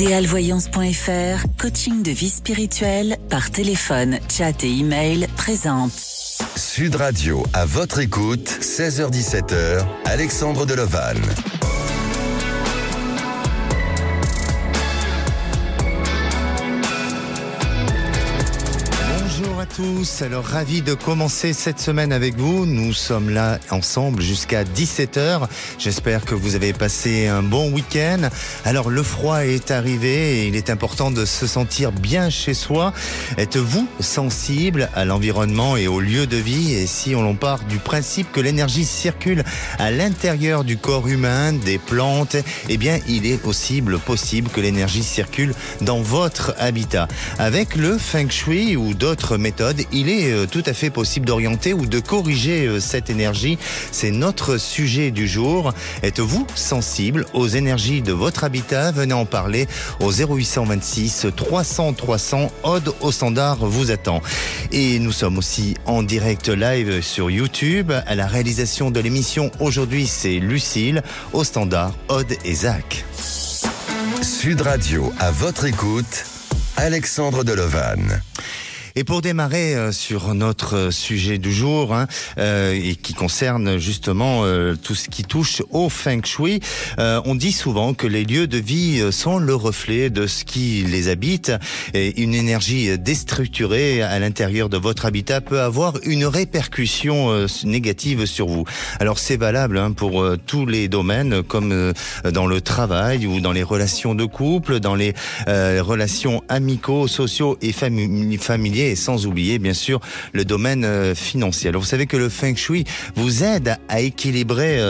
Idealvoyance.fr, coaching de vie spirituelle par téléphone, chat et email présente. Sud Radio, à votre écoute, 16h-17h, Alexandre Delevanne. Bonjour à tous, alors ravi de commencer cette semaine avec vous. Nous sommes là ensemble jusqu'à 17h. J'espère que vous avez passé un bon week-end. Alors le froid est arrivé et il est important de se sentir bien chez soi. Êtes-vous sensible à l'environnement et au lieu de vie? Et si on part du principe que l'énergie circule à l'intérieur du corps humain, des plantes, eh bien il est possible que l'énergie circule dans votre habitat. Avec le Feng Shui ou d'autres méthodes, il est tout à fait possible d'orienter ou de corriger cette énergie. C'est notre sujet du jour. Êtes-vous sensible aux énergies de votre habitat? Venez en parler au 0826 300 300. Aude au standard vous attend. Et nous sommes aussi en direct live sur YouTube. À la réalisation de l'émission aujourd'hui, c'est Lucille. Au standard, Aude et Zach. Sud Radio, à votre écoute, Alexandre Delevanne. Et pour démarrer sur notre sujet du jour, et qui concerne justement tout ce qui touche au Feng Shui, on dit souvent que les lieux de vie sont le reflet de ce qui les habite. Et une énergie déstructurée à l'intérieur de votre habitat peut avoir une répercussion négative sur vous. Alors c'est valable pour tous les domaines, comme dans le travail ou dans les relations de couple, dans les relations amicaux, sociaux et familiers. Et sans oublier, bien sûr, le domaine financier. Alors, vous savez que le Feng Shui vous aide à équilibrer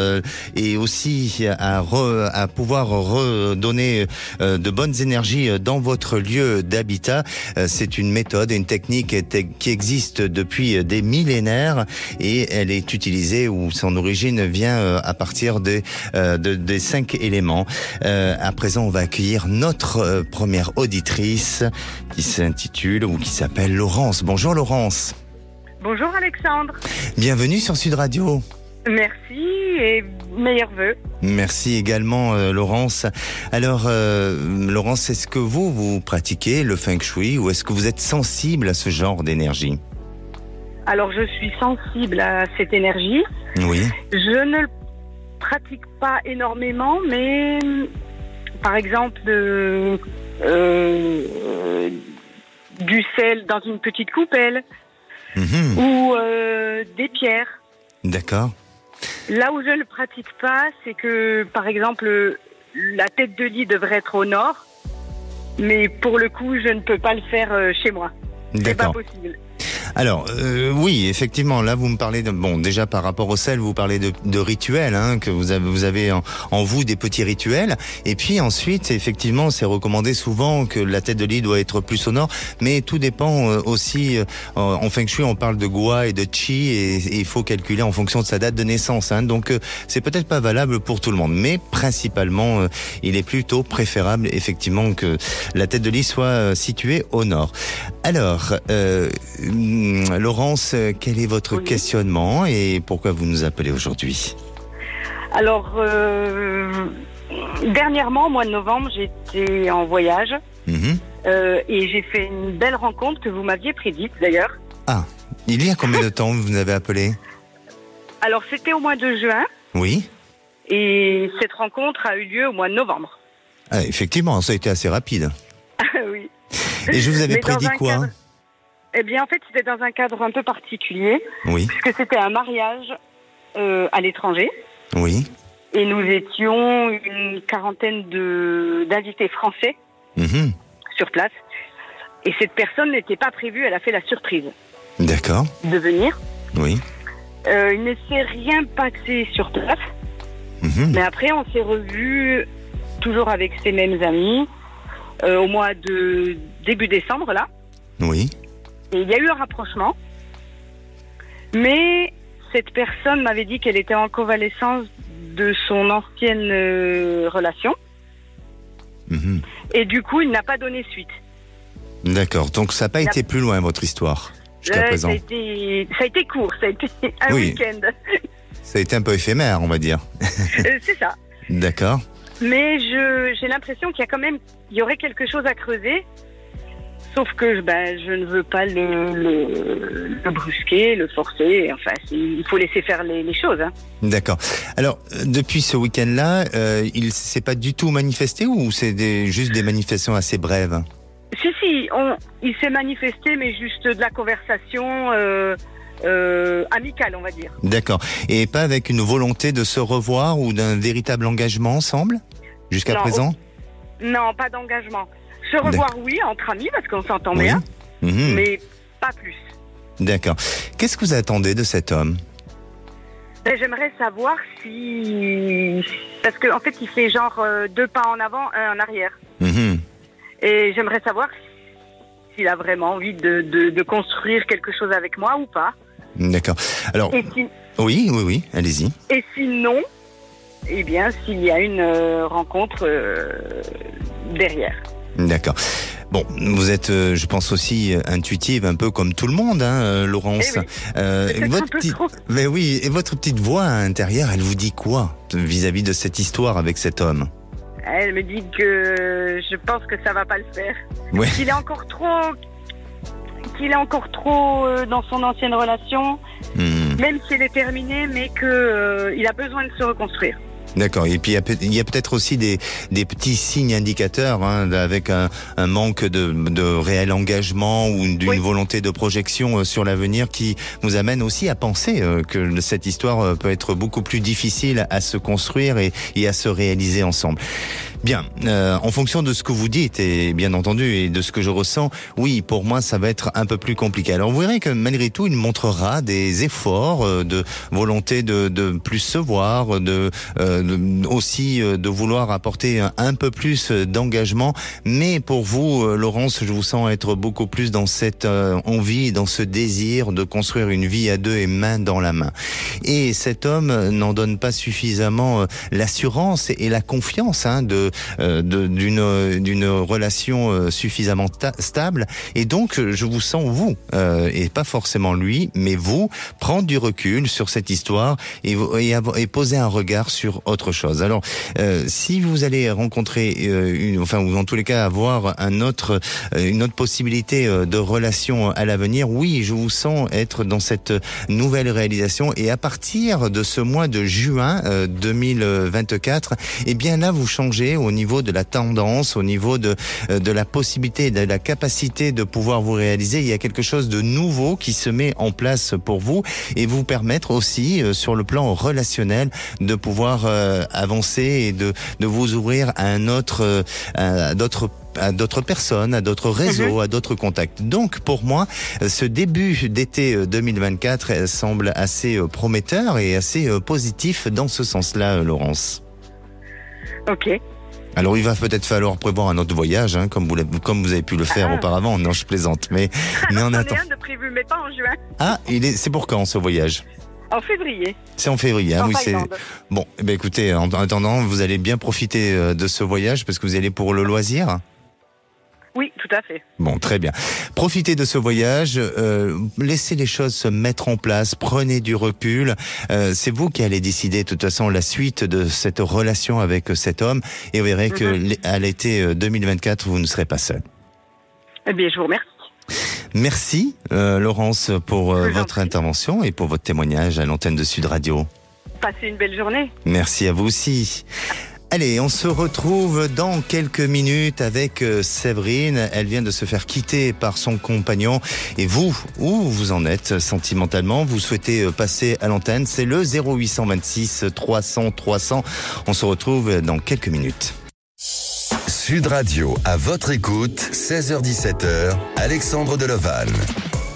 et aussi à pouvoir redonner de bonnes énergies dans votre lieu d'habitat. C'est une méthode, une technique qui existe depuis des millénaires et elle est utilisée ou son origine vient à partir des 5 éléments. À présent, on va accueillir notre première auditrice qui s'intitule ou qui s'appelle Laurence. Bonjour Laurence. Bonjour Alexandre. Bienvenue sur Sud Radio. Merci et meilleurs vœux. Merci également Laurence. Alors Laurence, est-ce que vous pratiquez le Feng Shui ou est-ce que vous êtes sensible à ce genre d'énergie? Alors je suis sensible à cette énergie. Oui. Je ne le pratique pas énormément, mais par exemple du sel dans une petite coupelle ou des pierres. D'accord. Là où je ne le pratique pas, c'est que, par exemple, la tête de lit devrait être au nord, mais pour le coup, je ne peux pas le faire chez moi. C'est pas possible. Alors, oui, effectivement, là, vous me parlez de... Bon, déjà, par rapport au sel, vous parlez de rituels, que vous avez en vous des petits rituels. Et puis ensuite, effectivement, c'est recommandé souvent que la tête de lit doit être plus au nord. Mais tout dépend aussi... en Feng Shui, on parle de Gua et de Qi et il faut calculer en fonction de sa date de naissance. Donc, c'est peut-être pas valable pour tout le monde. Mais principalement, il est plutôt préférable, effectivement, que la tête de lit soit située au nord. Alors... Laurence, quel est votre questionnement et pourquoi vous nous appelez aujourd'hui? Alors, dernièrement, au mois de novembre, j'étais en voyage et j'ai fait une belle rencontre que vous m'aviez prédite d'ailleurs. Ah, il y a combien de temps vous avez appelé? Alors, c'était au mois de juin. Oui. Et cette rencontre a eu lieu au mois de novembre. Ah, effectivement, ça a été assez rapide. Oui. Et je vous avais prédit quoi? Eh bien, en fait, c'était dans un cadre un peu particulier. Oui. Puisque c'était un mariage à l'étranger. Oui. Et nous étions une quarantaine d'invités français sur place. Et cette personne n'était pas prévue, elle a fait la surprise. D'accord. De venir. Oui. Il ne s'est rien passé sur place. Mais après, on s'est revus toujours avec ces mêmes amis au mois de début décembre, là. Oui. Et il y a eu un rapprochement, mais cette personne m'avait dit qu'elle était en convalescence de son ancienne relation. Et du coup, il n'a pas donné suite. D'accord, donc ça n'a pas été plus loin votre histoire jusqu'à présent. Ça a été court, ça a été un week-end. Ça a été un peu éphémère, on va dire. C'est ça. D'accord. Mais j'ai l'impression qu'il y aurait quelque chose à creuser. Sauf que je ne veux pas le brusquer, le forcer. Enfin, il faut laisser faire les choses. Hein. D'accord. Alors, depuis ce week-end-là, il s'est pas du tout manifesté ou c'est juste des manifestations assez brèves? Si, il s'est manifesté, mais juste de la conversation amicale, on va dire. D'accord. Et pas avec une volonté de se revoir ou d'un véritable engagement ensemble, jusqu'à présent? Non, pas d'engagement. Se revoir, oui, entre amis, parce qu'on s'entend bien, mais pas plus. D'accord. Qu'est-ce que vous attendez de cet homme? J'aimerais savoir si... Parce qu'en fait, il fait genre 2 pas en avant, 1 en arrière. Et j'aimerais savoir s'il a vraiment envie de construire quelque chose avec moi ou pas. D'accord. Alors, oui, allez-y. Et sinon, eh bien, s'il y a une rencontre derrière. D'accord. Bon, vous êtes, je pense aussi intuitive, un peu comme tout le monde, hein, Laurence. Mais oui, et votre petite voix à l'intérieur, elle vous dit quoi vis-à-vis de cette histoire avec cet homme? Elle me dit que je pense que ça va pas le faire. Ouais. Qu'il est encore trop dans son ancienne relation, même si elle est terminée, mais que il a besoin de se reconstruire. D'accord. Et puis il y a peut-être aussi des petits signes indicateurs, hein, avec un manque de réel engagement ou d'une volonté de projection sur l'avenir qui nous amène aussi à penser que cette histoire peut être beaucoup plus difficile à se construire et à se réaliser ensemble. Bien, en fonction de ce que vous dites et bien entendu et de ce que je ressens, oui, pour moi ça va être un peu plus compliqué. Alors vous verrez que malgré tout, il montrera des efforts de volonté de plus se voir, aussi de vouloir apporter un peu plus d'engagement. Mais pour vous, Laurence, je vous sens être beaucoup plus dans cette envie, dans ce désir de construire une vie à deux et main dans la main. Et cet homme n'en donne pas suffisamment l'assurance et la confiance, hein, d'une relation suffisamment stable. Et donc, je vous sens, vous, et pas forcément lui, mais vous, prendre du recul sur cette histoire et poser un regard sur autre chose. Alors, si vous allez rencontrer, ou en tous les cas avoir une autre possibilité de relation à l'avenir, oui, je vous sens être dans cette nouvelle réalisation. Et à partir de ce mois de juin 2024, eh bien là, vous changez au niveau de la tendance, au niveau de la possibilité, de la capacité de pouvoir vous réaliser. Il y a quelque chose de nouveau qui se met en place pour vous et vous permettre aussi, sur le plan relationnel, de pouvoir avancer et de vous ouvrir à d'autres personnes, à d'autres réseaux, à d'autres contacts. Donc, pour moi, ce début d'été 2024 semble assez prometteur et assez positif dans ce sens-là, Laurence. Ok. Alors, il va peut-être falloir prévoir un autre voyage, hein, comme vous avez pu le faire auparavant. Non, je plaisante. Mais en attendant. Rien de prévu, mais pas en juin. Ah, c'est pour quand ce voyage? En février. C'est en février, hein, en oui. Thaïlande. Bon, écoutez, en attendant, vous allez bien profiter de ce voyage parce que vous allez pour le loisir. Oui, tout à fait. Bon, très bien. Profitez de ce voyage, laissez les choses se mettre en place, prenez du recul. C'est vous qui allez décider de toute façon la suite de cette relation avec cet homme et vous verrez qu'à l'été 2024, vous ne serez pas seul. Eh bien, je vous remercie. Merci Laurence pour votre intervention et pour votre témoignage à l'antenne de Sud Radio. Passez une belle journée. Merci à vous aussi. Allez, on se retrouve dans quelques minutes avec Séverine. Elle vient de se faire quitter par son compagnon. Et vous, où vous en êtes sentimentalement? Vous souhaitez passer à l'antenne? C'est le 0826 300 300. On se retrouve dans quelques minutes. Sud Radio, à votre écoute, 16h-17h, Alexandre Delevanne.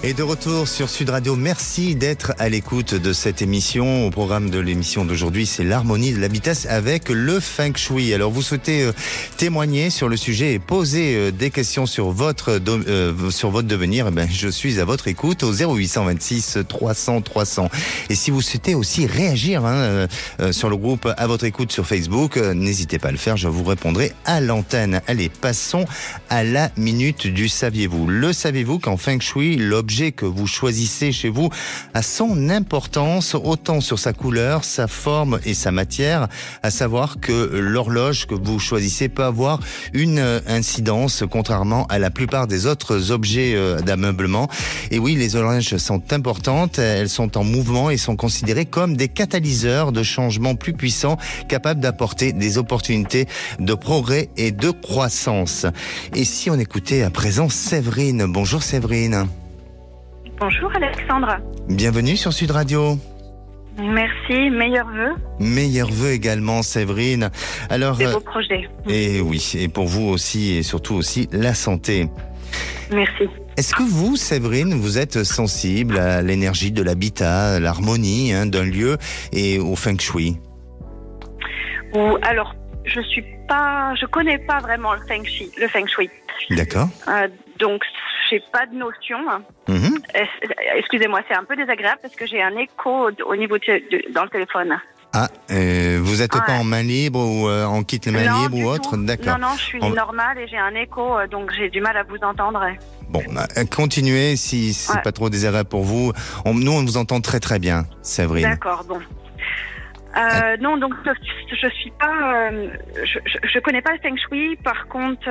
Et de retour sur Sud Radio, merci d'être à l'écoute de cette émission. Au programme de l'émission d'aujourd'hui, c'est l'harmonie de la vitesse avec le Feng Shui. Alors vous souhaitez témoigner sur le sujet et poser des questions sur votre devenir, je suis à votre écoute au 0826 300 300. Et si vous souhaitez aussi réagir sur le groupe à votre écoute sur Facebook, n'hésitez pas à le faire, je vous répondrai à l'antenne. Allez, passons à la minute du saviez-vous. Le saviez-vous qu'en Feng Shui, l'objet l'objet que vous choisissez chez vous a son importance, autant sur sa couleur, sa forme et sa matière, à savoir que l'horloge que vous choisissez peut avoir une incidence, contrairement à la plupart des autres objets d'ameublement. Et oui, les horloges sont importantes, elles sont en mouvement et sont considérées comme des catalyseurs de changements plus puissants, capables d'apporter des opportunités de progrès et de croissance. Et si on écoutait à présent Séverine. Bonjour Séverine. Bonjour Alexandre. Bienvenue sur Sud Radio. Merci, meilleurs vœux. Meilleurs vœux également Séverine. Alors, de vos projets. Et oui, et pour vous aussi et surtout aussi la santé. Merci. Est-ce que vous, Séverine, vous êtes sensible à l'énergie de l'habitat, à l'harmonie d'un lieu et au feng shui? Alors, je connais pas vraiment le feng shui. D'accord. Donc, j'ai pas de notion. Excusez-moi, c'est un peu désagréable parce que j'ai un écho au niveau dans le téléphone. Ah, vous n'êtes pas en main libre ou en kit main libre ou autre? D'accord. Non, je suis normale et j'ai un écho, donc j'ai du mal à vous entendre. Bon, continuez si c'est pas trop désagréable pour vous. Nous, on vous entend très très bien, Séverine. D'accord, bon. Non, donc je suis pas, je connais pas le feng shui. Par contre,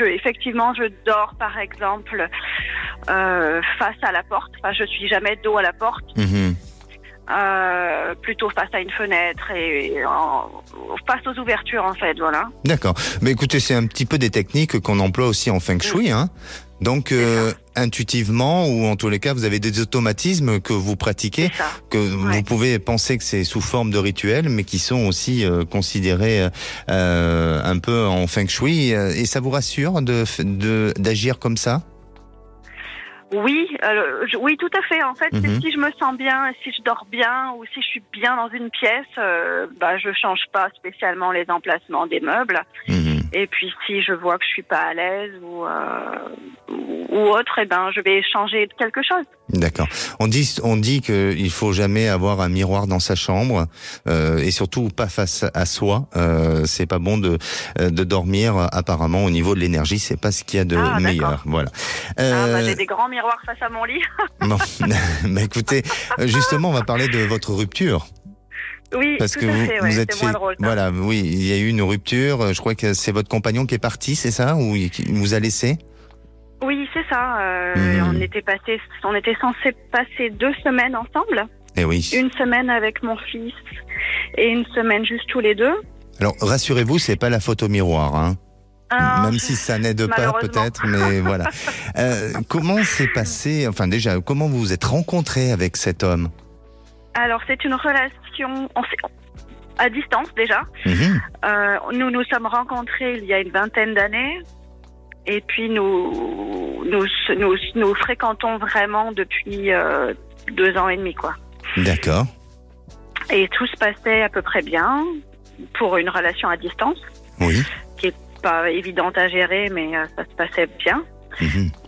effectivement, je dors par exemple face à la porte. Enfin, je suis jamais dos à la porte. Plutôt face à une fenêtre et face aux ouvertures en fait, voilà. D'accord. Mais écoutez, c'est un petit peu des techniques qu'on emploie aussi en feng shui, hein. Donc intuitivement ou en tous les cas, vous avez des automatismes que vous pratiquez, que vous pouvez penser que c'est sous forme de rituel, mais qui sont aussi considérés un peu en feng shui. Et ça vous rassure d'agir comme ça? Oui, oui, tout à fait. En fait, si je me sens bien, si je dors bien ou si je suis bien dans une pièce, je change pas spécialement les emplacements des meubles. Et puis, si je vois que je suis pas à l'aise ou autre, je vais changer quelque chose. D'accord. On dit qu'il faut jamais avoir un miroir dans sa chambre et surtout pas face à soi. C'est pas bon de dormir. Apparemment, au niveau de l'énergie, c'est pas ce qu'il y a de meilleur. Voilà. J'ai des grands miroirs face à mon lit. Bon, écoutez, justement, on va parler de votre rupture. Oui, parce que vous êtes moins drôle. Voilà, oui, il y a eu une rupture. Je crois que c'est votre compagnon qui est parti, c'est ça, ou qui vous a laissé? Oui, c'est ça. On était censés passer 2 semaines ensemble. Et oui. Une semaine avec mon fils et une semaine juste tous les deux. Alors, rassurez-vous, c'est pas la photo miroir, hein. Même si ça n'aide pas peut-être, mais voilà. Comment s'est passé, enfin déjà, comment vous vous êtes rencontrés avec cet homme? Alors, c'est une relation à distance déjà. Nous nous sommes rencontrés il y a une vingtaine d'années. Et puis, nous fréquentons vraiment depuis 2 ans et demi, quoi. D'accord. Et tout se passait à peu près bien pour une relation à distance. Oui. Qui est pas évidente à gérer, mais ça se passait bien.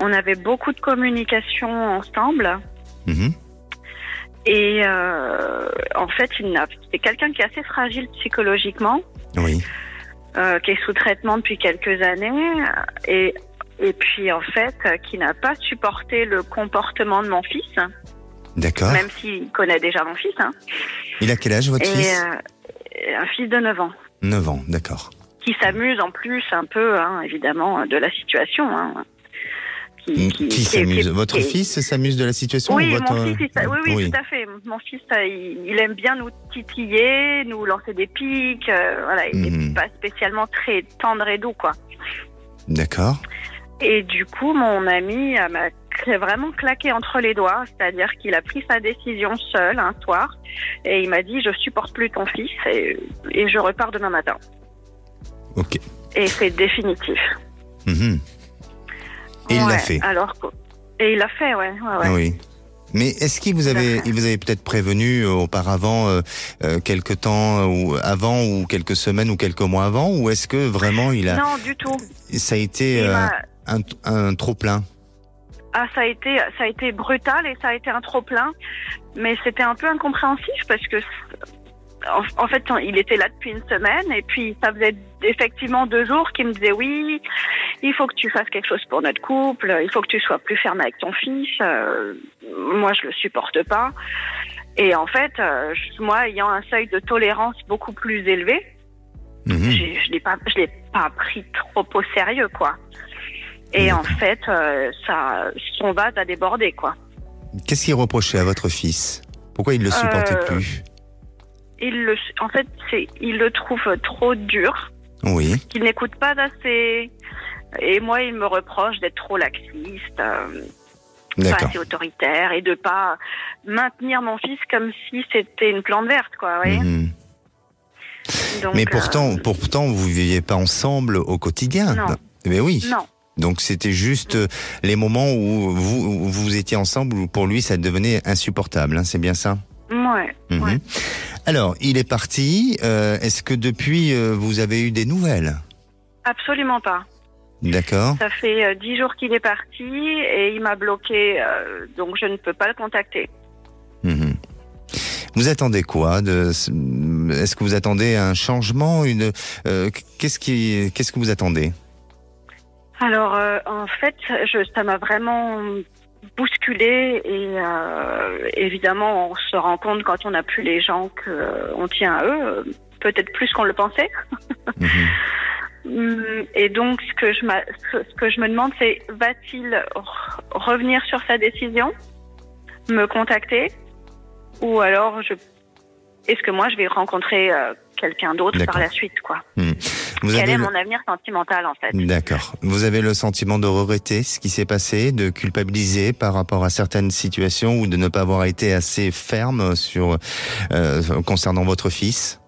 On avait beaucoup de communication ensemble. Et en fait, c'est quelqu'un qui est assez fragile psychologiquement. Oui. Qui est sous traitement depuis quelques années. Et puis, en fait, qui n'a pas supporté le comportement de mon fils. D'accord. Même s'il connaît déjà mon fils. Hein. Il a quel âge, votre fils? Un fils de 9 ans. 9 ans, d'accord. Qui s'amuse en plus un peu, évidemment, de la situation. Qui s'amuse? Votre fils s'amuse de la situation? Oui, mon fils, oui, tout à fait. Mon fils, il aime bien nous titiller, nous lancer des pics. Voilà, il n'est pas spécialement très tendre et doux, quoi. D'accord. Et du coup, mon ami m'a vraiment claqué entre les doigts, c'est-à-dire qu'il a pris sa décision seul un soir et il m'a dit: je supporte plus ton fils et je repars demain matin. Ok. Et c'est définitif. Et il l'a fait. Et il l'a fait, ouais. Oui. Mais est-ce qu'il vous avait peut-être prévenu auparavant, quelque temps ou avant, ou quelques semaines ou quelques mois avant, ou est-ce que vraiment il a... Non, du tout. Ça a été un trop-plein? Ah, ça a été brutal et ça a été un trop-plein, mais c'était un peu incompréhensif parce que... En fait, il était là depuis une semaine et puis ça faisait effectivement 2 jours qu'il me disait oui, il faut que tu fasses quelque chose pour notre couple, il faut que tu sois plus ferme avec ton fils. Moi, je le supporte pas. Et en fait, moi, ayant un seuil de tolérance beaucoup plus élevé, je l'ai pas pris trop au sérieux, quoi. Et en fait, son vase a débordé, quoi. Qu'est-ce qu'il reprochait à votre fils? Pourquoi il ne le supportait plus? En fait, il le trouve trop dur. Oui. Qu'il n'écoute pas assez. Et moi, il me reproche d'être trop laxiste, pas assez autoritaire, et de pas maintenir mon fils comme si c'était une plante verte, quoi. Vous voyez. Donc, mais pourtant, vous ne viviez pas ensemble au quotidien. Non. Mais oui. Non. Donc c'était juste les moments où vous étiez ensemble, où pour lui ça devenait insupportable, hein, c'est bien ça? Ouais. Alors, il est parti. Est-ce que depuis, vous avez eu des nouvelles? Absolument pas. D'accord. Ça fait 10 jours qu'il est parti et il m'a bloqué, donc je ne peux pas le contacter. Vous attendez quoi Est-ce que vous attendez un changement, qu'est-ce que vous attendez? Alors, en fait, ça m'a vraiment bousculé et évidemment, on se rend compte quand on n'a plus les gens qu'on tient à eux, peut-être plus qu'on le pensait. Et donc, ce que je me demande, c'est va-t-il revenir sur sa décision, me contacter, ou alors est-ce que moi je vais rencontrer quelqu'un d'autre par la suite, quoi. Quel est mon avenir sentimental, en fait? D'accord. Vous avez le sentiment de regretter ce qui s'est passé, de culpabiliser par rapport à certaines situations ou de ne pas avoir été assez ferme concernant votre fils?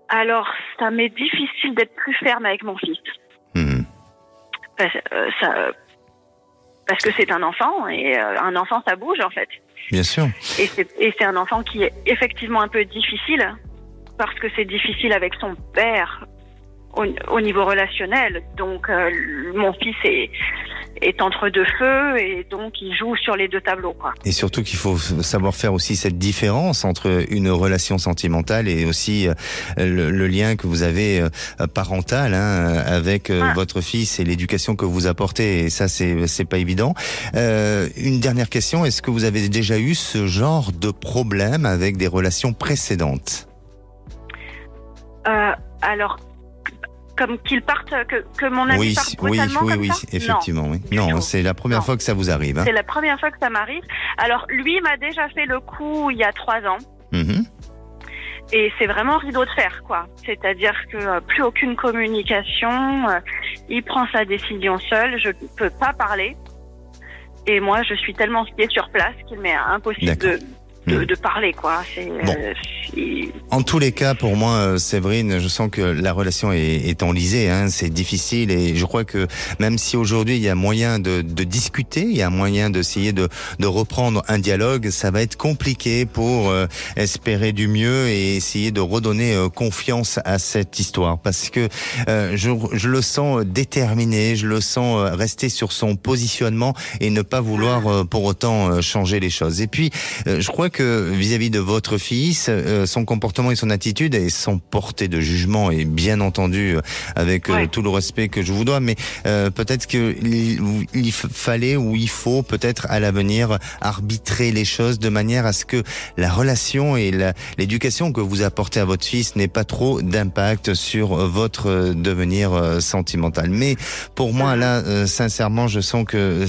Alors, ça m'est difficile d'être plus ferme avec mon fils. Parce que c'est un enfant, et un enfant, ça bouge, en fait. Bien sûr. Et c'est un enfant qui est effectivement un peu difficile, parce que c'est difficile avec son père au niveau relationnel. Donc, mon fils est entre deux feux, et donc il joue sur les deux tableaux, quoi. Et surtout qu'il faut savoir faire aussi cette différence entre une relation sentimentale et aussi le lien que vous avez parental, hein, avec votre fils et l'éducation que vous apportez. Et ça, c'est pas évident. Une dernière question, est-ce que vous avez déjà eu ce genre de problème avec des relations précédentes? Alors, comme qu'il parte, que mon ami parte brutalement oui, effectivement, non, oui. Non, c'est la première fois que ça vous arrive. Hein. C'est la première fois que ça m'arrive. Alors, lui m'a déjà fait le coup il y a 3 ans. Et c'est vraiment rideau de fer, quoi. C'est-à-dire que plus aucune communication, il prend sa décision seul, je ne peux pas parler. Et moi, je suis tellement pied sur place qu'il m'est impossible de parler, quoi. En tous les cas, pour moi, Séverine, je sens que la relation est enlisée, hein, c'est difficile, et je crois que même si aujourd'hui il y a moyen de discuter, il y a moyen d'essayer de reprendre un dialogue, ça va être compliqué pour espérer du mieux et essayer de redonner confiance à cette histoire, parce que je le sens déterminé, je le sens rester sur son positionnement et ne pas vouloir pour autant changer les choses. Et puis, je crois que vis-à-vis de votre fils, son comportement et son attitude, et sans porter de jugement, et bien entendu avec tout le respect que je vous dois, mais peut-être qu'il fallait ou il faut peut-être à l'avenir arbitrer les choses de manière à ce que la relation et l'éducation que vous apportez à votre fils n'ait pas trop d'impact sur votre devenir sentimental. Mais pour moi là, sincèrement, je sens que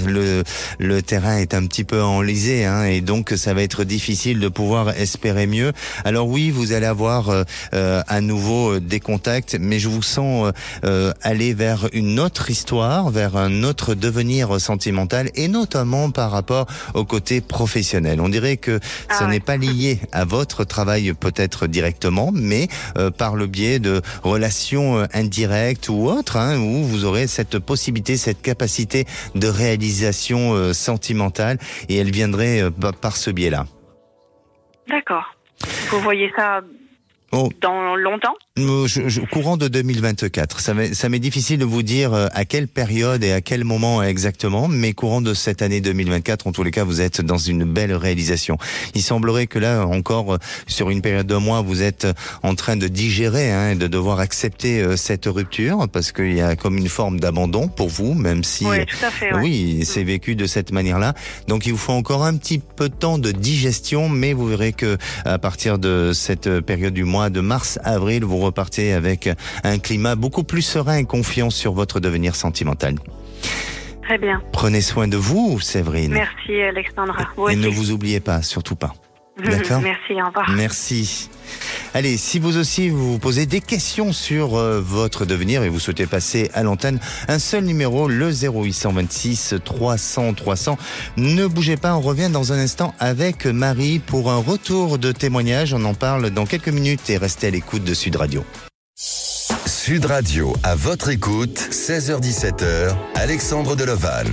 le terrain est un petit peu enlisé, hein, et donc ça va être difficile de pouvoir espérer mieux. Alors oui, vous allez avoir à nouveau des contacts, mais je vous sens aller vers une autre histoire, vers un autre devenir sentimental, et notamment par rapport au côté professionnel. On dirait que ce n'est pas lié à votre travail peut-être directement, mais par le biais de relations indirectes ou autres, hein, où vous aurez cette possibilité, cette capacité de réalisation sentimentale, et elle viendrait par ce biais-là. D'accord. Vous voyez ça dans longtemps? Courant de 2024. Ça m'est difficile de vous dire à quelle période et à quel moment exactement, mais courant de cette année 2024, en tous les cas, vous êtes dans une belle réalisation. Il semblerait que là, encore, sur une période de mois, vous êtes en train de digérer, et de devoir accepter cette rupture, parce qu'il y a comme une forme d'abandon pour vous, même si... Oui, tout à fait. Oui, c'est vécu de cette manière-là. Donc, il vous faut encore un petit peu de temps de digestion, mais vous verrez que à partir de cette période du mois de mars-avril, vous repartez avec un climat beaucoup plus serein et confiant sur votre devenir sentimental. Très bien. Prenez soin de vous, Séverine. Merci, Alexandra. Et ne vous oubliez pas, surtout pas. D'accord ? Merci, au revoir. Merci. Allez, si vous aussi vous posez des questions sur votre devenir et vous souhaitez passer à l'antenne, un seul numéro, le 0826 300 300. Ne bougez pas, on revient dans un instant avec Marie pour un retour de témoignage. On en parle dans quelques minutes et restez à l'écoute de Sud Radio. Sud Radio, à votre écoute, 16h-17h, Alexandre Delevanne.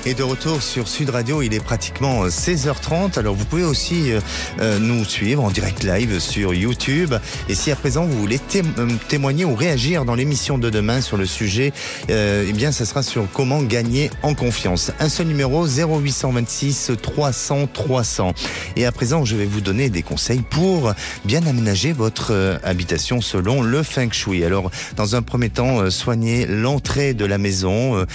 Et de retour sur Sud Radio, il est pratiquement 16h30. Alors vous pouvez aussi nous suivre en direct live sur YouTube. Et si à présent vous voulez témoigner ou réagir dans l'émission de demain sur le sujet, eh bien ça sera sur comment gagner en confiance. Un seul numéro, 0826 300 300. Et à présent, je vais vous donner des conseils pour bien aménager votre habitation selon le Feng Shui. Alors dans un premier temps, soignez l'entrée de la maison,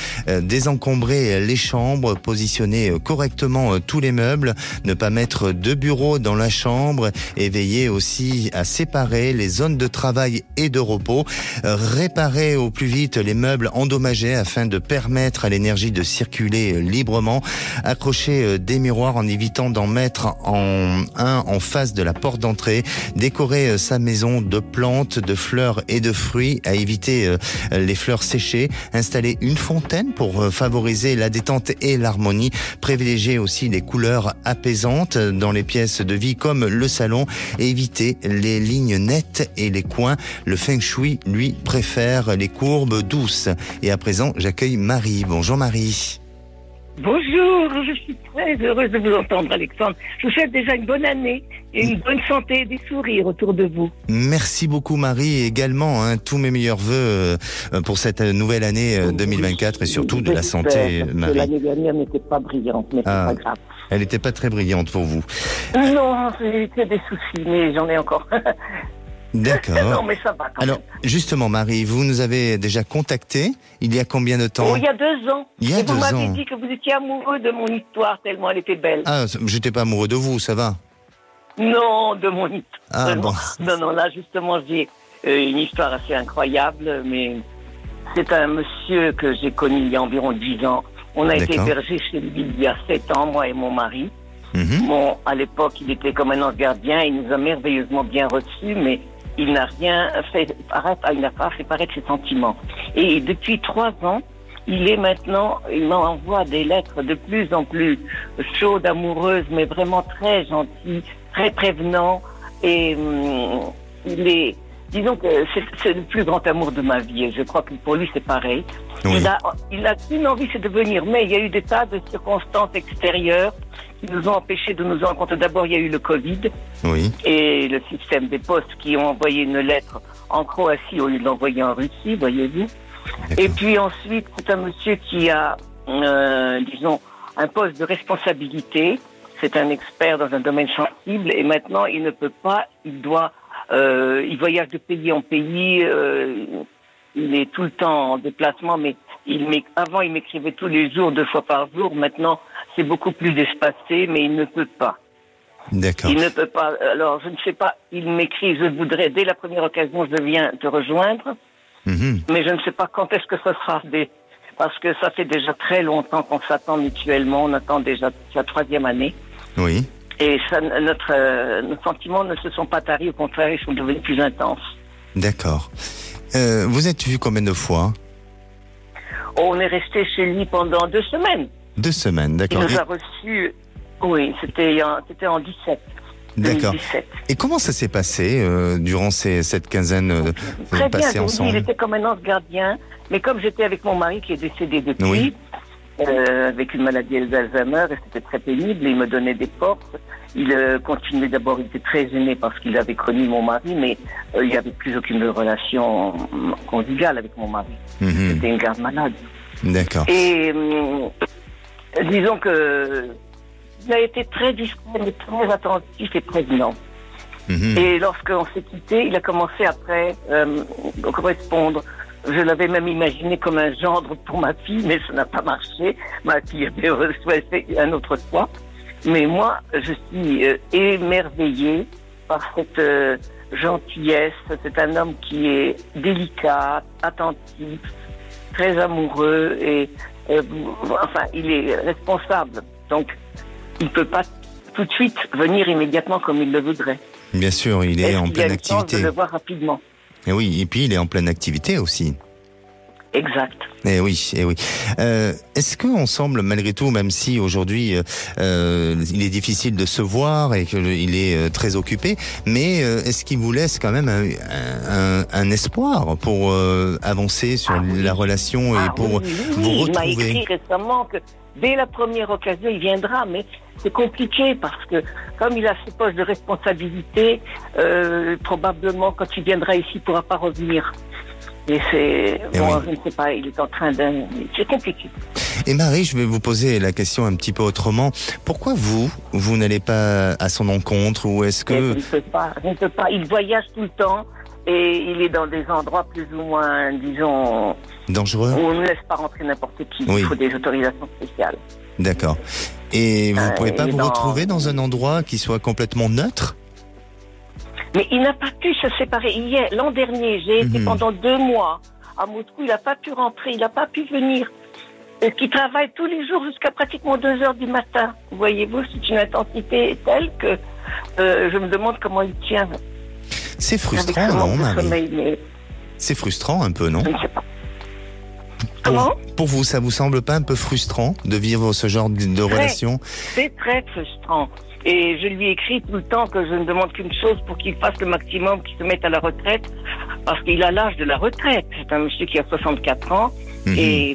désencombrer les chambres, positionner correctement tous les meubles, ne pas mettre de bureau dans la chambre et veiller aussi à séparer les zones de travail et de repos, réparer au plus vite les meubles endommagés afin de permettre à l'énergie de circuler librement, accrocher des miroirs en évitant d'en mettre en face de la porte d'entrée, décorer sa maison de plantes, de fleurs et de fruits, à éviter les fleurs séchées, installer une fontaine pour favoriser la détente et l'harmonie, privilégier aussi les couleurs apaisantes dans les pièces de vie comme le salon et éviter les lignes nettes et les coins. Le Feng Shui, lui, préfère les courbes douces. Et à présent, j'accueille Marie. Bonjour Marie. Bonjour, je suis très heureuse de vous entendre, Alexandre. Je vous souhaite déjà une bonne année et une bonne santé et des sourires autour de vous. Merci beaucoup Marie, et également tous mes meilleurs vœux pour cette nouvelle année 2024 et surtout de la santé, Marie. L'année dernière n'était pas brillante, mais c'est pas grave. Elle n'était pas très brillante pour vous. Non, c'est des soucis, mais j'en ai encore. D'accord. Non, mais ça va quand Alors, justement, Marie, vous nous avez déjà contacté il y a combien de temps ? il y a 2 ans. Il y a 2 ans. Vous m'avez dit que vous étiez amoureux de mon histoire, tellement elle était belle. Ah, j'étais pas amoureux de vous, ça va ? Non, de mon histoire. Ah, bon. Non, là, justement, j'ai une histoire assez incroyable, mais c'est un monsieur que j'ai connu il y a environ 10 ans. On a été hébergés chez lui il y a 7 ans, moi et mon mari. Bon, à l'époque, il était comme un ange gardien, il nous a merveilleusement bien reçus, mais il n'a rien fait paraître, il n'a pas fait paraître ses sentiments. Et depuis 3 ans, il m'envoie des lettres de plus en plus chaudes, amoureuses, mais vraiment très gentilles, très prévenant. Et disons que c'est le plus grand amour de ma vie. Et je crois que pour lui, c'est pareil. Oui. Il a qu'une envie, c'est de venir. Mais il y a eu des tas de circonstances extérieures qui nous ont empêchés de nous rencontrer. D'abord, il y a eu le Covid. Oui. Et le système des postes qui ont envoyé une lettre en Croatie au lieu de l'envoyer en Russie, voyez-vous. Et puis ensuite, c'est un monsieur qui a, un poste de responsabilité. C'est un expert dans un domaine sensible. Et maintenant, il ne peut pas, il voyage de pays en pays. Il est tout le temps en déplacement, mais avant, il m'écrivait tous les jours, 2 fois par jour. Maintenant, c'est beaucoup plus espacé, mais il ne peut pas. D'accord. Il ne peut pas. Alors, je ne sais pas, il m'écrit, je voudrais, dès la première occasion, je viens te rejoindre. Mais je ne sais pas quand est-ce que ça sera. Parce que ça fait déjà très longtemps qu'on s'attend mutuellement. On attend déjà sa 3e année. Oui. Et nos sentiments ne se sont pas taris. Au contraire, ils sont devenus plus intenses. D'accord. Vous êtes vu combien de fois ? On est resté chez lui pendant 2 semaines. 2 semaines, d'accord. Il nous a reçus, oui, c'était en 17. D'accord. 2017. Et comment ça s'est passé durant cette quinzaine Très passée bien, ensemble ? Il était comme un ange gardien, mais comme j'étais avec mon mari qui est décédé depuis, avec une maladie d'Alzheimer, et c'était très pénible, et il me donnait des forces. Il continuait d'abord, il était très gêné parce qu'il avait connu mon mari, mais il n'y avait plus aucune relation conjugale avec mon mari. C'était une garde malade. D'accord. Et disons que il a été très discret, mais très attentif et prévenant. Et lorsqu'on s'est quitté, il a commencé après correspondre. Je l'avais même imaginé comme un gendre pour ma fille, mais ça n'a pas marché. Ma fille avait reçu un autre toit. Mais moi, je suis émerveillée par cette gentillesse. C'est un homme qui est délicat, attentif, très amoureux et enfin, il est responsable. Donc, il ne peut pas tout de suite venir immédiatement comme il le voudrait. Bien sûr, il est en pleine activité. Il a le voir rapidement. Et oui, et puis il est en pleine activité aussi. Exact. Eh oui, eh oui. Est-ce qu'on semble malgré tout, même si aujourd'hui il est difficile de se voir et qu'il est très occupé, mais est-ce qu'il vous laisse quand même un espoir pour avancer sur la relation et pour vous retrouver? Il m'a écrit récemment que dès la première occasion il viendra, mais c'est compliqué parce que comme il a ses postes de responsabilité, probablement quand il viendra ici il ne pourra pas revenir. Et c'est... bon, je ne sais pas, il est en train de... C'est compliqué. Et Marie, je vais vous poser la question un petit peu autrement. Pourquoi vous n'allez pas à son encontre ou est-ce que... Je ne peux pas. Il voyage tout le temps et il est dans des endroits plus ou moins, disons... dangereux. Où on ne laisse pas rentrer n'importe qui. Oui. Il faut des autorisations spéciales. D'accord. Et vous ne pouvez pas vous retrouver dans un endroit qui soit complètement neutre ? Mais il n'a pas pu se séparer. L'an dernier, j'ai été pendant 2 mois à Moscou. Il n'a pas pu rentrer, il n'a pas pu venir. Parce qu'il travaille tous les jours jusqu'à pratiquement 2h du matin. Voyez-vous, c'est une intensité telle que je me demande comment il tient. C'est frustrant, non, Marie ? Sommeil, c'est frustrant un peu, non ? Je ne sais pas. Comment ? Pour vous, ça vous semble pas un peu frustrant de vivre ce genre de relation ? C'est très frustrant. Et je lui écris tout le temps que je ne demande qu'une chose pour qu'il fasse le maximum, qu'il se mette à la retraite, parce qu'il a l'âge de la retraite. C'est un monsieur qui a 64 ans, et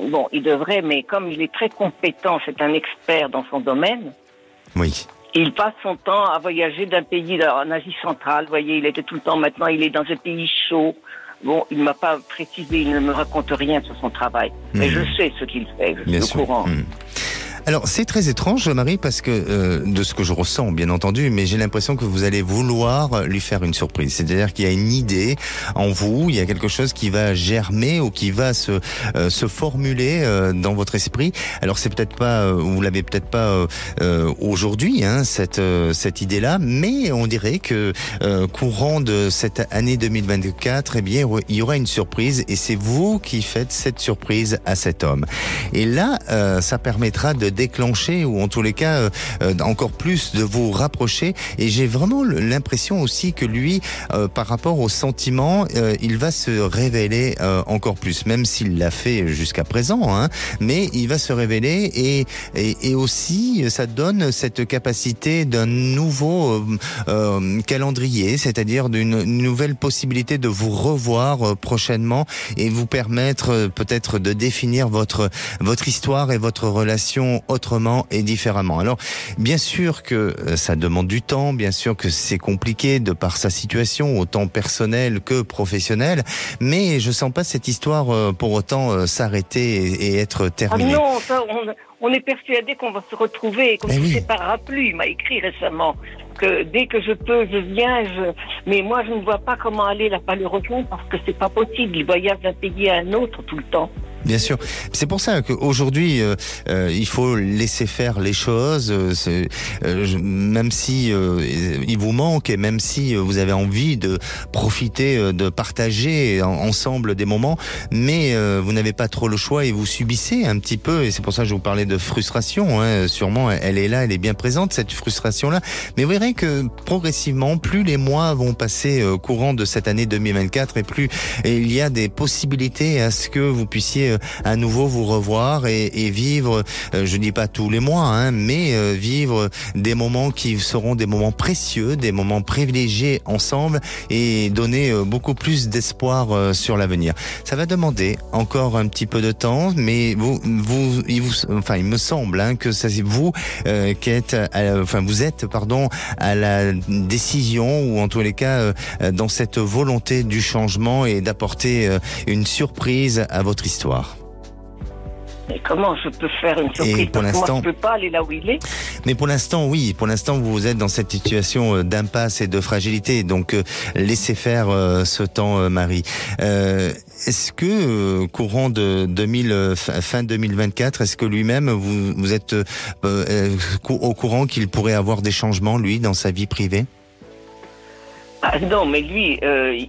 bon, il devrait, mais comme il est très compétent, c'est un expert dans son domaine, oui. Il passe son temps à voyager d'un pays en Asie centrale. Vous voyez, il était tout le temps, maintenant il est dans un pays chaud. Bon, il ne m'a pas précisé, il ne me raconte rien sur son travail. Mais je sais ce qu'il fait, je suis au courant. Alors, c'est très étrange, Marie, parce que de ce que je ressens, bien entendu, mais j'ai l'impression que vous allez vouloir lui faire une surprise. C'est-à-dire qu'il y a une idée en vous, il y a quelque chose qui va germer ou qui va se formuler dans votre esprit. Alors, c'est peut-être pas, vous l'avez peut-être pas aujourd'hui, hein, cette idée-là, mais on dirait que courant de cette année 2024, eh bien, il y aura une surprise et c'est vous qui faites cette surprise à cet homme. Et là, ça permettra de déclencher ou en tous les cas encore plus de vous rapprocher et j'ai vraiment l'impression aussi que lui par rapport aux sentiments il va se révéler encore plus, même s'il l'a fait jusqu'à présent, hein, mais il va se révéler et aussi ça donne cette capacité d'un nouveau calendrier, c'est-à-dire d'une nouvelle possibilité de vous revoir prochainement et vous permettre peut-être de définir votre histoire et votre relation autrement et différemment. Alors, bien sûr que ça demande du temps, bien sûr que c'est compliqué de par sa situation, autant personnelle que professionnelle, mais je sens pas cette histoire pour autant s'arrêter et être terminée. Ah non, ça, on est persuadé qu'on va se retrouver et qu'on ne se séparera plus. Il m'a écrit récemment que dès que je peux, je viens. Mais moi, je ne vois pas comment aller là-bas le rejoindre parce que c'est pas possible. Il voyage d'un pays à un autre tout le temps. Bien sûr. C'est pour ça qu'aujourd'hui, il faut laisser faire les choses, même si il vous manque et même si vous avez envie de profiter, de partager ensemble des moments, mais vous n'avez pas trop le choix et vous subissez un petit peu, et c'est pour ça que je vous parlais de frustration, hein, sûrement elle est là, elle est bien présente, cette frustration-là, mais vous verrez que progressivement, plus les mois vont passer courant de cette année 2024 et plus il y a des possibilités à ce que vous puissiez à nouveau vous revoir et vivre, je dis pas tous les mois, hein, mais vivre des moments qui seront des moments précieux, des moments privilégiés ensemble et donner beaucoup plus d'espoir sur l'avenir. Ça va demander encore un petit peu de temps, mais il me semble que c'est vous qui êtes, vous êtes à la décision ou en tous les cas dans cette volonté du changement et d'apporter une surprise à votre histoire. Et comment je peux faire une surprise? Pour l'instant, moi, je peux pas aller là où il est. Mais pour l'instant, oui. Pour l'instant, vous êtes dans cette situation d'impasse et de fragilité. Donc, laissez faire ce temps, Marie. Est-ce que courant de fin 2024, est-ce que lui-même vous êtes au courant qu'il pourrait avoir des changements, lui, dans sa vie privée? Ah non, mais lui,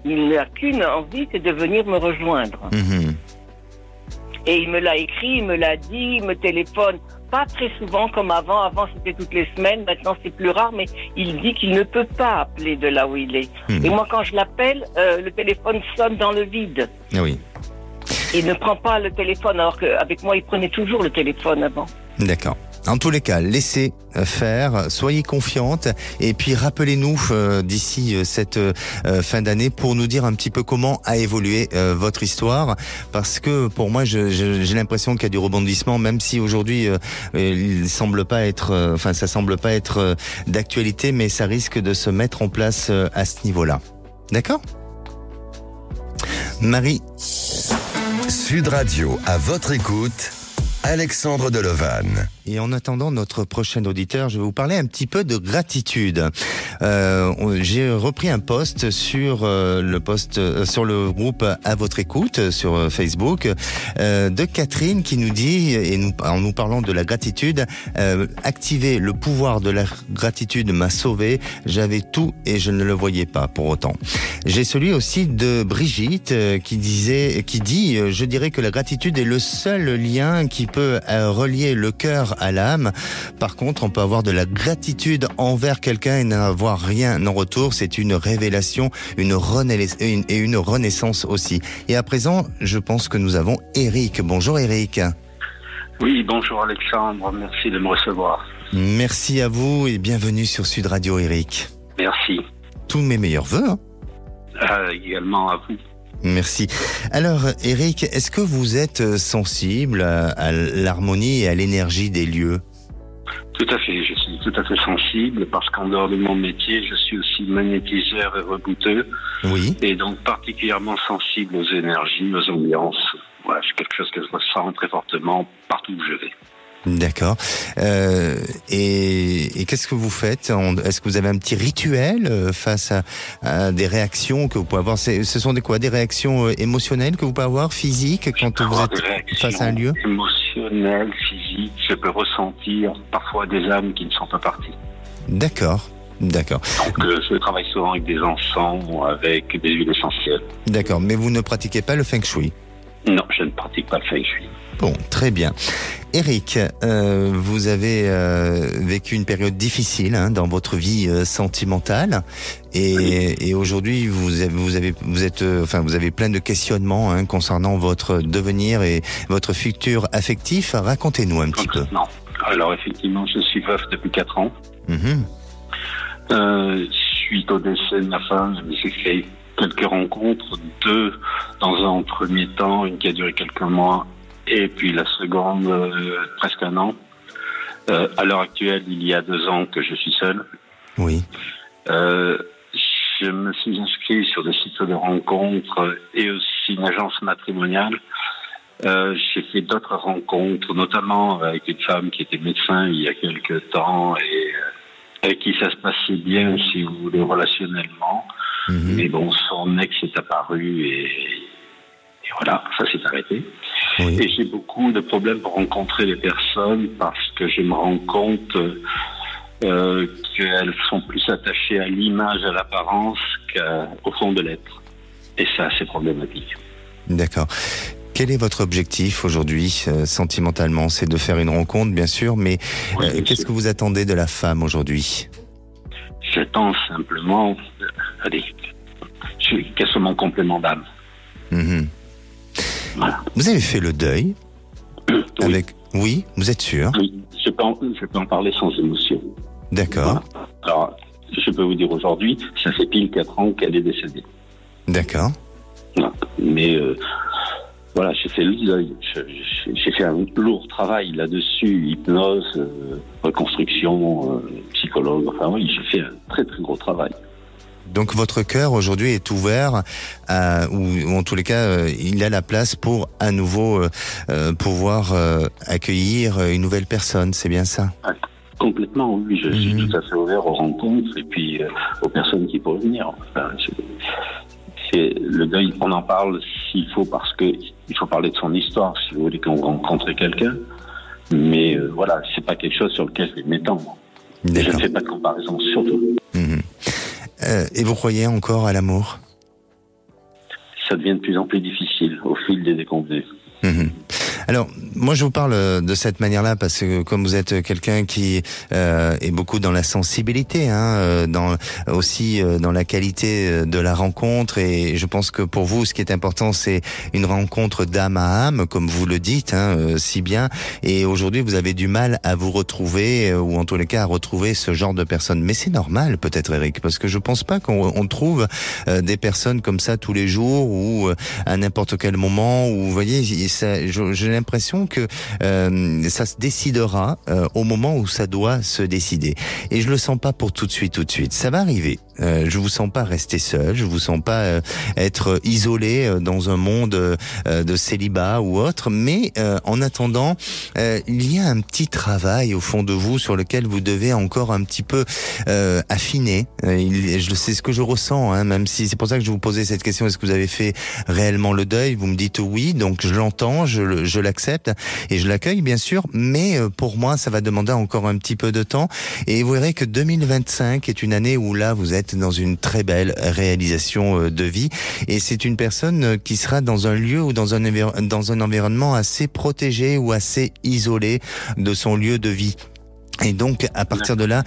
il n'a qu'une envie, c'est de venir me rejoindre. Mmh. Et il me l'a écrit, il me l'a dit, il me téléphone, pas très souvent comme avant. Avant, c'était toutes les semaines, maintenant c'est plus rare, mais il dit qu'il ne peut pas appeler de là où il est. Et moi, quand je l'appelle, le téléphone sonne dans le vide. Ah oui. Il ne prend pas le téléphone, alors qu'avec moi, il prenait toujours le téléphone avant. D'accord. En tous les cas, laissez faire, soyez confiante et puis rappelez-nous d'ici cette fin d'année pour nous dire un petit peu comment a évolué votre histoire, parce que pour moi j'ai l'impression qu'il y a du rebondissement, même si aujourd'hui il semble pas être, ça semble pas être d'actualité, mais ça risque de se mettre en place à ce niveau-là. D'accord ? Marie. Sud Radio, à votre écoute, Alexandre Delevanne. Et en attendant notre prochain auditeur, je vais vous parler un petit peu de gratitude. J'ai repris un post sur sur le groupe À votre écoute sur Facebook de Catherine qui nous dit, en nous parlant de la gratitude, activer le pouvoir de la gratitude m'a sauvé. J'avais tout et je ne le voyais pas pour autant. J'ai celui aussi de Brigitte qui dit, je dirais que la gratitude est le seul lien qui peut relier le cœur à l'âme. Par contre, on peut avoir de la gratitude envers quelqu'un et n'avoir rien en retour. C'est une révélation, une renaissance aussi. Et à présent, je pense que nous avons Eric. Bonjour Eric. Oui, bonjour Alexandre. Merci de me recevoir. Merci à vous et bienvenue sur Sud Radio, Eric. Merci. Tous mes meilleurs vœux. Également à vous. Merci. Alors, Eric, est-ce que vous êtes sensible à l'harmonie et à l'énergie des lieux ? Tout à fait, je suis tout à fait sensible parce qu'en dehors de mon métier, je suis aussi magnétiseur et rebouteux. Oui. Et donc particulièrement sensible aux énergies, aux ambiances. Voilà, c'est quelque chose que je ressens très fortement partout où je vais. D'accord. Et qu'est-ce que vous faites ? Est-ce que vous avez un petit rituel face à des réactions que vous pouvez avoir ? Ce sont des réactions émotionnelles que vous pouvez avoir, physiques, quand vous êtes face à un lieu ? Émotionnelles, physiques. Je peux ressentir parfois des âmes qui ne sont pas parties. D'accord. D'accord. Donc je travaille souvent avec des encens, avec des huiles essentielles. D'accord. Mais vous ne pratiquez pas le feng shui ? Non, je ne pratique pas le feng shui. Bon, très bien. Eric, vous avez vécu une période difficile dans votre vie sentimentale et aujourd'hui vous avez plein de questionnements concernant votre devenir et votre futur affectif. Racontez-nous un petit peu. Alors effectivement, je suis veuf depuis 4 ans. Suite au décès de ma femme, j'ai fait quelques rencontres, 2 dans un premier temps, une qui a duré quelques mois. Et puis la seconde, presque 1 an. À l'heure actuelle, il y a 2 ans que je suis seul. Oui. Je me suis inscrit sur des sites de rencontres et aussi une agence matrimoniale. J'ai fait d'autres rencontres, notamment avec une femme qui était médecin il y a quelques temps et avec qui ça se passait bien, si vous voulez, relationnellement. Mais bon, son ex est apparu et voilà, ça s'est arrêté. Oui. Et j'ai beaucoup de problèmes pour rencontrer les personnes parce que je me rends compte qu'elles sont plus attachées à l'image, à l'apparence qu'au fond de l'être. Et ça, c'est problématique. D'accord. Quel est votre objectif aujourd'hui, sentimentalement ? C'est de faire une rencontre, bien sûr, mais oui, qu'est-ce que vous attendez de la femme aujourd'hui ? J'attends simplement, qu'elle soit mon complément d'âme. Voilà. Vous avez fait le deuil avec... Oui, vous êtes sûr? Oui, je peux en parler sans émotion. D'accord. Voilà. Alors, je peux vous dire aujourd'hui, ça fait pile 4 ans qu'elle est décédée. D'accord. Voilà. Mais voilà, j'ai fait le deuil. J'ai fait un lourd travail là-dessus, hypnose, reconstruction, psychologue. Enfin oui, j'ai fait un très très gros travail. Donc votre cœur aujourd'hui est ouvert, ou en tous les cas, il a la place pour à nouveau pouvoir accueillir une nouvelle personne, c'est bien ça? Complètement, oui. Je suis tout à fait ouvert aux rencontres et puis aux personnes qui pourraient venir. Enfin, c'est le deuil, on en parle s'il faut, parce que il faut parler de son histoire, si vous voulez qu'on rencontre quelqu'un. Mais voilà, c'est pas quelque chose sur lequel je vais m'étendre. Je ne fais pas de comparaison, surtout. Et vous croyez encore à l'amour? Ça devient de plus en plus difficile au fil des déconvenues. Alors, moi je vous parle de cette manière-là parce que comme vous êtes quelqu'un qui est beaucoup dans la sensibilité, aussi dans la qualité de la rencontre, et je pense que pour vous ce qui est important c'est une rencontre d'âme à âme, comme vous le dites si bien, et aujourd'hui vous avez du mal à vous retrouver, ou en tous les cas à retrouver ce genre de personnes. Mais c'est normal peut-être, Eric, parce que je pense pas qu'on trouve des personnes comme ça tous les jours ou à n'importe quel moment, où vous voyez, j'ai l'impression que ça se décidera au moment où ça doit se décider. Et je le sens pas pour tout de suite. Ça va arriver. Je vous sens pas rester seul, je vous sens pas être isolé dans un monde de célibat ou autre, mais en attendant, il y a un petit travail au fond de vous sur lequel vous devez encore un petit peu affiner. C'est ce que je ressens, même si c'est pour ça que je vous posais cette question, est-ce que vous avez fait réellement le deuil? Vous me dites oui, donc je l'entends, je l'accepte et je l'accueille bien sûr, mais pour moi ça va demander encore un petit peu de temps, et vous verrez que 2025 est une année où là vous êtes dans une très belle réalisation de vie, et c'est une personne qui sera dans un lieu ou dans un environnement assez protégé ou assez isolé de son lieu de vie. Et donc, à partir de là,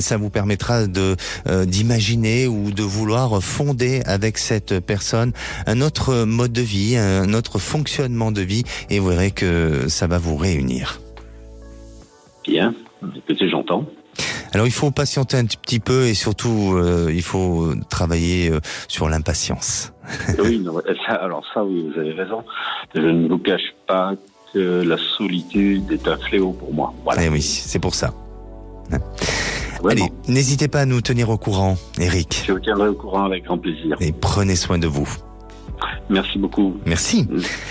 ça vous permettra d'imaginer ou de vouloir fonder avec cette personne un autre mode de vie, un autre fonctionnement de vie, et vous verrez que ça va vous réunir. Bien, écoutez, j'entends. Alors, il faut patienter un petit peu, et surtout, il faut travailler sur l'impatience. Oui, oui, vous avez raison. Je ne vous cache pas que la solitude est un fléau pour moi. Voilà. Et oui, c'est pour ça. Vraiment. Allez, n'hésitez pas à nous tenir au courant, Eric. Je vous tiendrai au courant avec grand plaisir. Et prenez soin de vous. Merci beaucoup. Merci.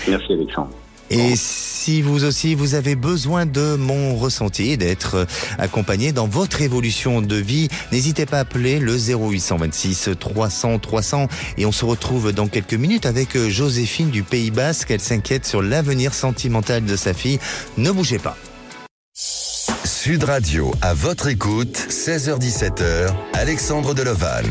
Merci, Alexandre. Et si vous aussi, vous avez besoin de mon ressenti, d'être accompagné dans votre évolution de vie, n'hésitez pas à appeler le 0826 300 300. Et on se retrouve dans quelques minutes avec Joséphine du Pays Basque. Elle s'inquiète sur l'avenir sentimental de sa fille. Ne bougez pas. Sud Radio, à votre écoute, 16h-17h, Alexandre Delevanne.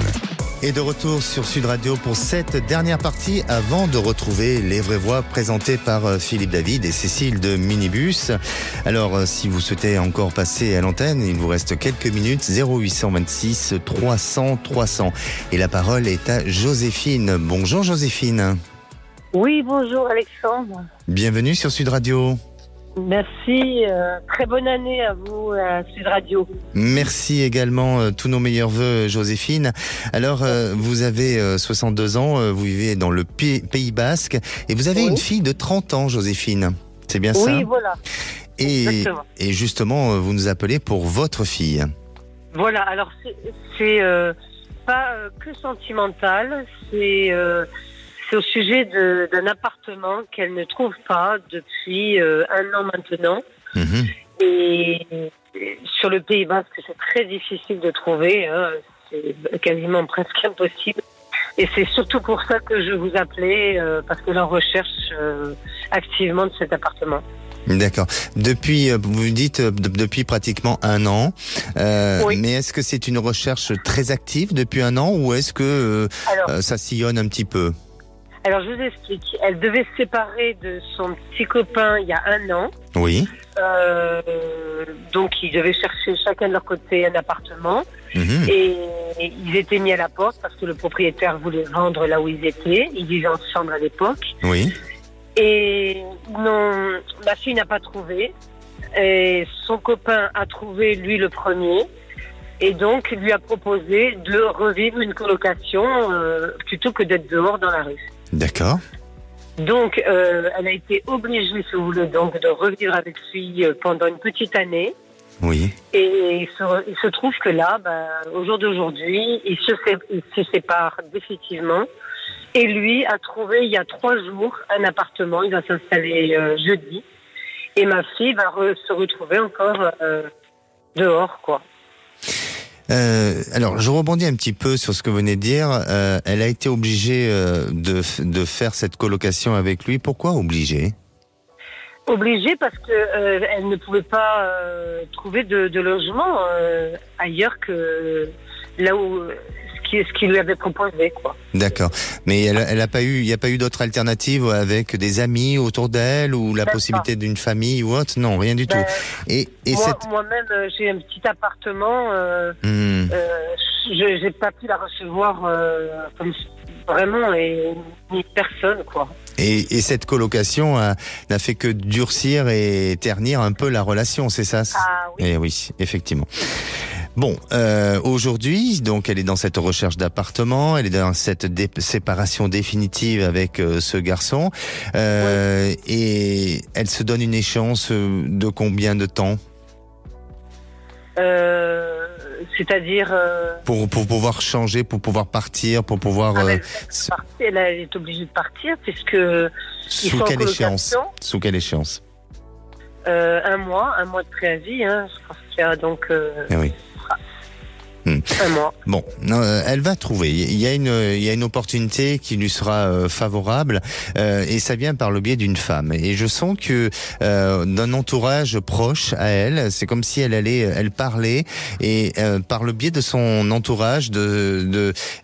Et de retour sur Sud Radio pour cette dernière partie avant de retrouver les vraies voix présentées par Philippe David et Cécile de Minibus. Alors, si vous souhaitez encore passer à l'antenne, il vous reste quelques minutes, 0826 300 300. Et la parole est à Joséphine. Bonjour Joséphine. Oui, bonjour Alexandre. Bienvenue sur Sud Radio. Merci, très bonne année à vous à Sud Radio. Merci également, tous nos meilleurs vœux Joséphine. Alors vous avez 62 ans, vous vivez dans le Pays Basque et vous avez une fille de 30 ans Joséphine, c'est bien ça? Oui, voilà. Et justement vous nous appelez pour votre fille. Voilà, alors c'est pas que sentimental, c'est au sujet d'un appartement qu'elle ne trouve pas depuis 1 an maintenant. Et sur le Pays Basque, c'est très difficile de trouver. C'est quasiment presque impossible. Et c'est surtout pour ça que je vous appelais, parce que l'on recherche activement de cet appartement. D'accord. Depuis, vous dites depuis pratiquement 1 an. Oui. Mais est-ce que c'est une recherche très active depuis 1 an ou est-ce que ça sillonne un petit peu? Alors, je vous explique. Elle devait se séparer de son petit copain il y a 1 an. Oui. Donc, ils devaient chercher chacun de leur côté un appartement. Et ils étaient mis à la porte parce que le propriétaire voulait vendre là où ils étaient. Ils vivaient ensemble à l'époque. Oui. Et non, ma fille n'a pas trouvé. Et son copain a trouvé, lui, le premier. Et donc, lui a proposé de revivre une colocation plutôt que d'être dehors dans la rue. D'accord. Donc, elle a été obligée, si vous voulez, donc, de revivre avec lui pendant une petite année. Oui. Et il se trouve que là, au jour d'aujourd'hui, il se sépare définitivement. Et lui a trouvé, il y a 3 jours, un appartement. Il va s'installer jeudi. Et ma fille va se retrouver encore dehors, quoi. Alors, je rebondis un petit peu sur ce que vous venez de dire. Elle a été obligée de faire cette colocation avec lui. Pourquoi obligée ? Obligée parce que elle ne pouvait pas trouver de logement ailleurs que là où ce qu'il lui avait proposé, quoi. D'accord. Mais elle a pas eu, il n'y a pas eu d'autres alternatives avec des amis autour d'elle ou la possibilité d'une famille ou autre? Non, rien du tout. Et moi-même, j'ai un petit appartement. J'ai pas pu la recevoir comme vraiment et ni personne, quoi. Et cette colocation n'a fait que durcir et ternir un peu la relation, c'est ça? Ah oui. Et oui, effectivement. Bon, aujourd'hui, donc elle est dans cette recherche d'appartement, elle est dans cette séparation définitive avec ce garçon, et elle se donne une échéance de combien de temps? C'est-à-dire pour pouvoir changer, pour pouvoir partir, pour pouvoir. Elle est obligée de partir puisque sous quelle échéance? Sous quelle échéance? 1 mois de préavis. Hein, je pense qu'il y a donc. Oui. 1 mois. Bon, elle va trouver. Il y a une opportunité qui lui sera favorable, et ça vient par le biais d'une femme. Et je sens que d'un entourage proche à elle, c'est comme si elle parlait, et par le biais de son entourage,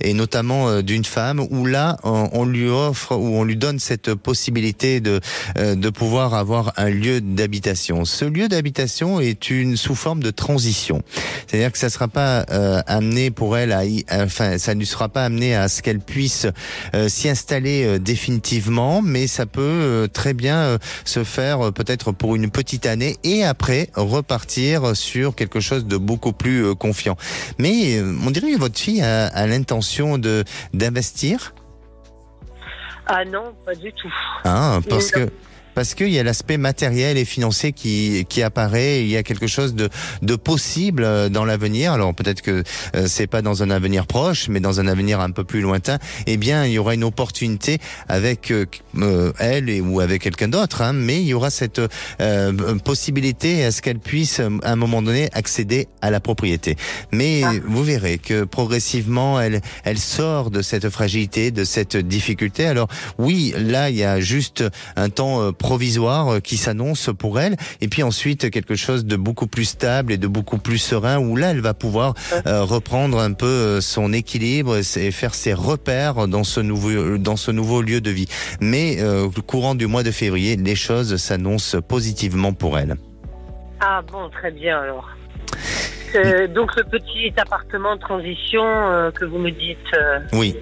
et notamment d'une femme, où là on lui offre, ou on lui donne cette possibilité de pouvoir avoir un lieu d'habitation. Ce lieu d'habitation est sous forme de transition. C'est-à-dire que ça sera pas amené pour elle ça ne lui sera pas amené à ce qu'elle puisse s'y installer définitivement, mais ça peut très bien se faire peut-être pour une petite année et après repartir sur quelque chose de beaucoup plus confiant. Mais on dirait que votre fille a l'intention d'investir? Ah non, pas du tout. Ah, parce qu'il y a l'aspect matériel et financier qui apparaît, il y a quelque chose de possible dans l'avenir. Alors peut-être que c'est pas dans un avenir proche, mais dans un avenir un peu plus lointain, eh bien il y aura une opportunité avec elle ou avec quelqu'un d'autre, hein, mais il y aura cette possibilité à ce qu'elle puisse à un moment donné accéder à la propriété. Mais vous verrez que progressivement elle sort de cette fragilité, de cette difficulté. Alors oui, là il y a juste un temps provisoire qui s'annonce pour elle, et puis ensuite quelque chose de beaucoup plus stable et de beaucoup plus serein, où là elle va pouvoir reprendre un peu son équilibre et faire ses repères dans ce nouveau lieu de vie. Mais au courant du mois de février, les choses s'annoncent positivement pour elle. Ah bon, très bien alors. Donc le petit appartement de transition que vous me dites. Oui.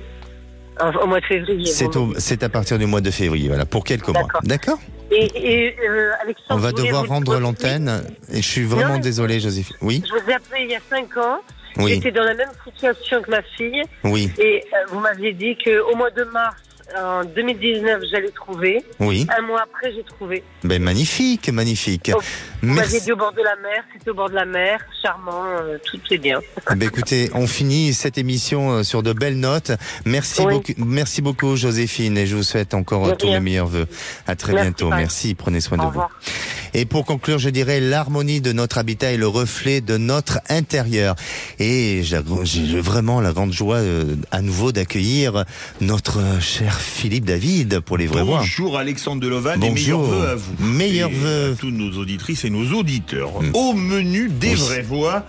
Au mois de février. C'est à partir du mois de février, voilà, pour quelques mois. D'accord. Et Alexandre, on va devoir rendre l'antenne, et je suis vraiment désolé, Joséphine. Oui. Je vous ai appelé il y a 5 ans. Oui. J'étais dans la même situation que ma fille. Oui. Et vous m'aviez dit qu'au mois de mars, en 2019, j'allais trouver. Oui. 1 mois après, j'ai trouvé. Ben magnifique. Vous m'aviez dit au bord de la mer, c'était au bord de la mer, charmant, tout est bien. Ben écoutez, on finit cette émission sur de belles notes. Merci beaucoup Joséphine, et je vous souhaite encore tous les meilleurs vœux. À très bientôt. Merci, prenez soin de vous. Et pour conclure, je dirais l'harmonie de notre habitat est le reflet de notre intérieur. Et j'ai vraiment la grande joie à nouveau d'accueillir notre cher Philippe David pour les vrais voix. Bonjour Alexandre Delovan, et meilleurs vœux à vous. Meilleurs vœux à tous nos auditrices et nos auditeurs. Au menu des vraies voix,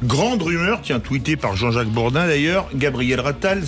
grande rumeur, tweetée par Jean-Jacques Bourdin d'ailleurs, Gabriel Attal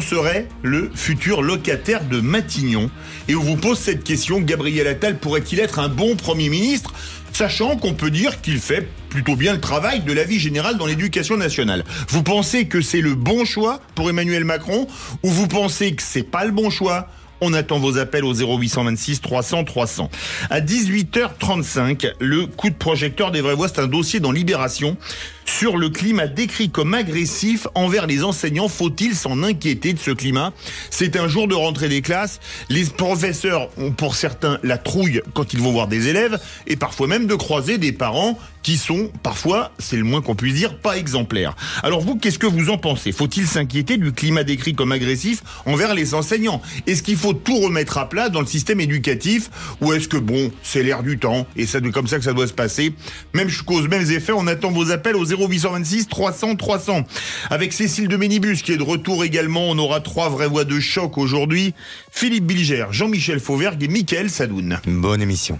serait le futur locataire de Matignon. Et on vous pose cette question, Gabriel Attal pourrait-il être un bon Premier ministre, sachant qu'on peut dire qu'il fait plutôt bien le travail de la vie générale dans l'éducation nationale. Vous pensez que c'est le bon choix pour Emmanuel Macron, ou vous pensez que c'est pas le bon choix On attend vos appels au 0826 300 300. À 18h35, le coup de projecteur des vraies voix, c'est un dossier dans Libération sur le climat décrit comme agressif envers les enseignants. Faut-il s'en inquiéter de ce climat? C'est un jour de rentrée des classes. Les professeurs ont pour certains la trouille quand ils vont voir des élèves et parfois même de croiser des parents qui sont parfois, c'est le moins qu'on puisse dire, pas exemplaires. Alors vous, qu'est-ce que vous en pensez? Faut-il s'inquiéter du climat décrit comme agressif envers les enseignants? Est-ce qu'il faut tout remettre à plat dans le système éducatif? Ou est-ce que bon, c'est l'air du temps et c'est comme ça que ça doit se passer? Même cause, mêmes effets, on attend vos appels au 0826 300 300. Avec Cécile de Ménibus qui est de retour également, on aura 3 vraies voix de choc aujourd'hui. Philippe Bilger, Jean-Michel Fauvergue et Mickaël Sadoun. Bonne émission.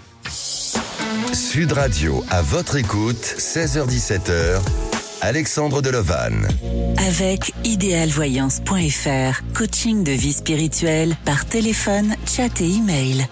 Sud Radio, à votre écoute, 16h-17h, Alexandre Delovan. Avec idéalvoyance.fr, coaching de vie spirituelle par téléphone, chat et email.